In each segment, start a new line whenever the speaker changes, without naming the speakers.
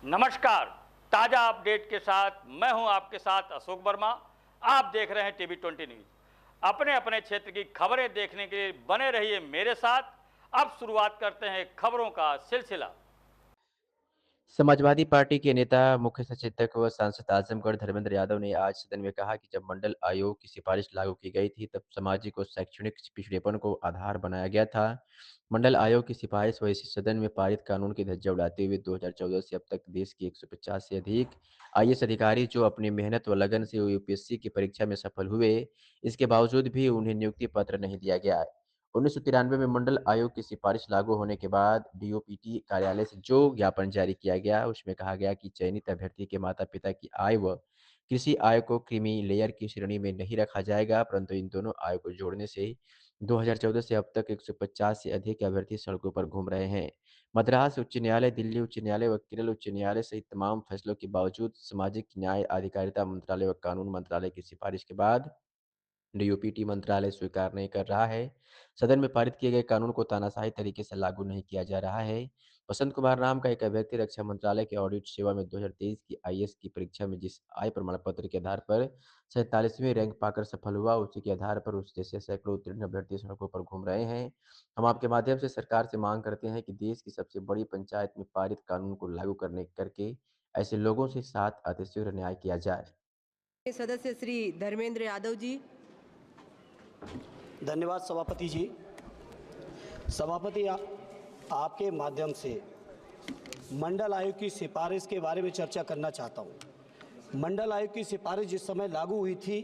नमस्कार। ताज़ा अपडेट के साथ मैं हूं आपके साथ अशोक वर्मा। आप देख रहे हैं टीवी 20 न्यूज़। अपने अपने क्षेत्र की खबरें देखने के लिए बने रहिए मेरे साथ। अब शुरुआत करते हैं खबरों का सिलसिला।
समाजवादी पार्टी के नेता, मुख्य सचेतक व सांसद आजमगढ़ धर्मेंद्र यादव ने आज सदन में कहा कि जब मंडल आयोग की सिफारिश लागू की गई थी, तब सामाजिक और शैक्षणिक पिछड़ेपन को आधार बनाया गया था। मंडल आयोग की सिफारिश व इसी सदन में पारित कानून की धज्जियां उड़ाते हुए 2014 से अब तक देश के 150 से अधिक आईएएस अधिकारी जो अपनी मेहनत व लगन से यूपीएससी की परीक्षा में सफल हुए, इसके बावजूद भी उन्हें नियुक्ति पत्र नहीं दिया गया। 1993 में मंडल आयोग की सिफारिश लागू होने के बाद डीओपीटी कार्यालय से जो ज्ञापन जारी किया गया, उसमें कहा गया कि चयनित अभ्यर्थी के माता-पिता की आय व कृषि आय को क्रीमी लेयर की श्रेणी में नहीं रखा जाएगा, परंतु इन दोनों आय को जोड़ने से 2014 से अब तक 150 से अधिक अभ्यर्थी सड़कों पर घूम रहे हैं। मद्रास उच्च न्यायालय, दिल्ली उच्च न्यायालय व केरल उच्च न्यायालय सहित तमाम फैसलों के बावजूद सामाजिक न्याय, अधिकारिता मंत्रालय व कानून मंत्रालय की सिफारिश के बाद डीओपीटी मंत्रालय स्वीकार नहीं कर रहा है। सदन में पारित किए गए कानून को तानाशाही तरीके से लागू नहीं किया जा रहा है। वसंत कुमार नाम का एक अभ्यर्थी रक्षा मंत्रालय के ऑडिट सेवा में 2023 की आईएएस की परीक्षा में जिस आय प्रमाण पत्र के आधार पर 47वें रैंक पाकर सफल हुआ, उसी के आधार पर उस जैसे सैकड़ों उत्तीर्ण अभ्यर्थी सड़कों पर घूम रहे हैं। हम आपके माध्यम से सरकार से मांग करते हैं कि देश की सबसे बड़ी पंचायत में पारित कानून को लागू करके ऐसे लोगों से साथ अतिशीघ्र न्याय किया जाए।
सदस्य श्री धर्मेंद्र यादव जी।
धन्यवाद सभापति जी। सभापति आपके माध्यम से मंडल आयोग की सिफारिश के बारे में चर्चा करना चाहता हूं। मंडल आयोग की सिफारिश जिस समय लागू हुई थी,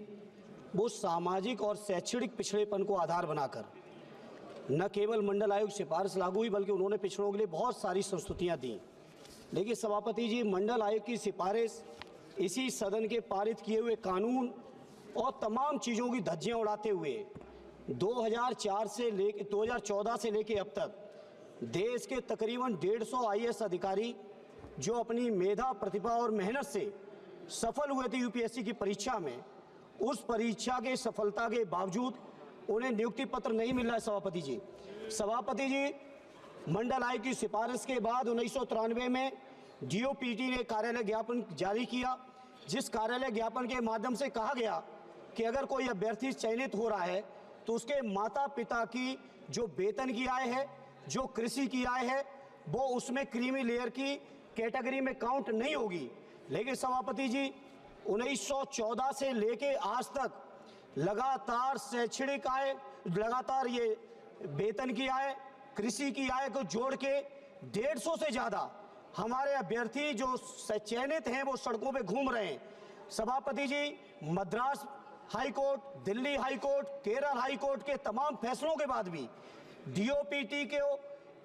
वो सामाजिक और शैक्षणिक पिछड़ेपन को आधार बनाकर न केवल मंडल आयोग सिफारिश लागू हुई, बल्कि उन्होंने पिछड़ों के लिए बहुत सारी संस्तुतियां दी। लेकिन सभापति जी, मंडल आयोग की सिफारिश इसी सदन के पारित किए हुए कानून और तमाम चीज़ों की धज्जियां उड़ाते हुए 2014 से लेके अब तक देश के तकरीबन 150 आईएएस अधिकारी जो अपनी मेधा, प्रतिभा और मेहनत से सफल हुए थे यूपीएससी की परीक्षा में, उस परीक्षा के सफलता के बावजूद उन्हें नियुक्ति पत्र नहीं मिल रहा है। सभापति जी, मंडल आयोग की सिफारिश के बाद 1993 में डीओपीटी ने कार्यालय ज्ञापन जारी किया, जिस कार्यालय ज्ञापन के माध्यम से कहा गया कि अगर कोई अभ्यर्थी चयनित हो रहा है तो उसके माता पिता की जो वेतन की आय है, जो कृषि की आय है, वो उसमें क्रीमी लेयर की कैटेगरी में काउंट नहीं होगी। लेकिन सभापति जी, 1914 से लेके आज तक लगातार शैक्षणिक आय, लगातार ये वेतन की आय, कृषि की आय को जोड़ के 150 से ज़्यादा हमारे अभ्यर्थी जो चयनित हैं वो सड़कों पे घूम रहे हैं। सभापति जी, Madras high court, Delhi high court, Kerala high court के तमाम फैसलों के बाद भी डीओपीटी के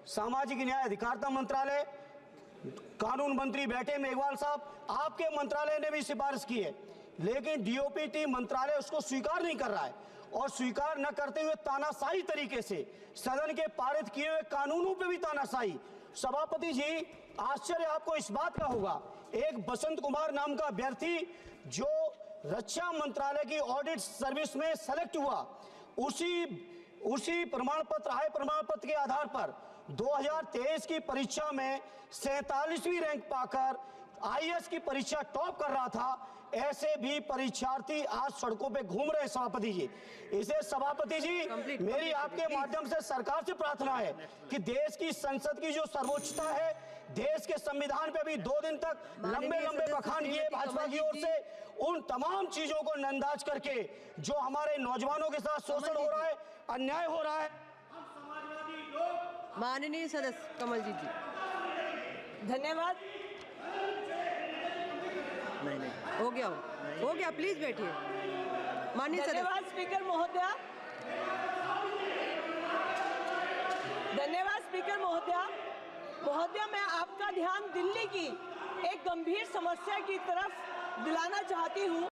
सामाजिक न्याय अधिकारिता मंत्रालय, कानून मंत्री बैठे मेघवाल साहब, आपके मंत्रालय ने भी सिफारिश की है, लेकिन डीओपीटी मंत्रालय उसको स्वीकार नहीं कर रहा है। और स्वीकार न करते हुए तानाशाही तरीके से सदन के पारित किए हुए कानूनों पे भी तानाशाही। सभापति जी, आश्चर्य आपको इस बात का होगा, एक वसंत कुमार नाम का अभ्यर्थी जो रक्षा मंत्रालय की ऑडिट सर्विस में सेलेक्ट हुआ, उसी प्रमाण पत्र, आय प्रमाण पत्र के आधार पर 2023 की परीक्षा में 47वीं रैंक पाकर आईएएस की परीक्षा टॉप कर रहा था। ऐसे भी परीक्षार्थी आज सड़कों पे घूम रहे हैं। सभापति जी, इसे सभापति जी, मेरी आपके माध्यम से सरकार से प्रार्थना है कि देश की संसद की जो सर्वोच्चता है, देश के संविधान पे भी 2 दिन तक लंबे बखान किए भाजपा की ओर से, उन तमाम चीजों को नंदाज करके जो हमारे नौजवानों के साथ शोषण हो रहा है, अन्याय हो रहा है।
माननीय सदस्य कमल जी जी,
धन्यवाद।
नहीं हो गया, प्लीज बैठिए। माननीय सदस्य।
धन्यवाद स्पीकर महोदया। धन्यवाद स्पीकर महोदया। मैं आपका ध्यान दिल्ली की एक गंभीर समस्या की तरफ दिलाना चाहती हूँ।